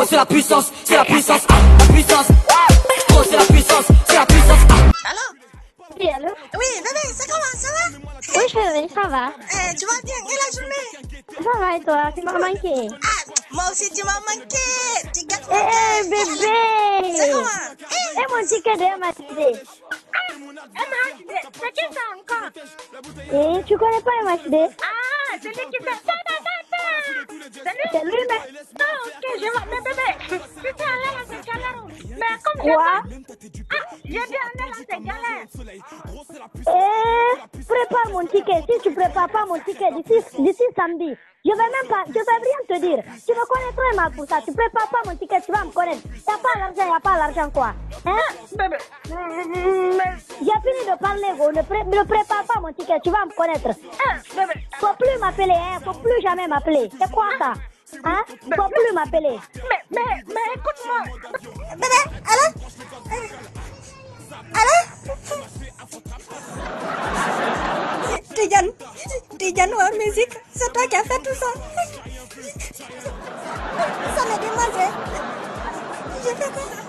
c'est la puissance, c'est la puissance, la puissance. Oh, c'est la puissance, c'est la puissance. Allô? Oui, allô? Oui, bébé, ça comment? Ça va? Oui, chérie, ça va. Tu vas bien? Et la journée? Ça va et toi? Tu m'as manqué. Ah, moi aussi, tu m'as manqué. Tu gâtes mon Eh, cœur. bébé! C'est comment? Et mon ticket de MHD? MHD, c'est qui ça encore? Eh, tu connais pas MHD? Ah, c'est lui qui fait ça. C'est lui, mais... Non, ok, je vois. Mais bébé, tu t'es allé là, c'est galère. Mais comme Quoi? j'ai dit allé là, c'est galère. Eh, prépare mon ticket. Si tu prépares pas mon ticket d'ici samedi, je vais même pas, je vais rien te dire. Tu me connais très mal pour ça. Tu prépares pas mon ticket, tu vas me connaître. Y a pas l'argent quoi. Hein? Bébé, mais... J'ai fini de parler, gros. Ne prépare pas mon ticket, tu vas me connaître. Bébé, Faut plus m'appeler, hein. Faut plus jamais m'appeler. C'est quoi ça? Hein? Faut plus m'appeler. mais écoute-moi. Bébé, allô? Allô? Tidiane Noir Musique, c'est toi qui as fait tout ça. Ça me démange. J'ai fait quoi?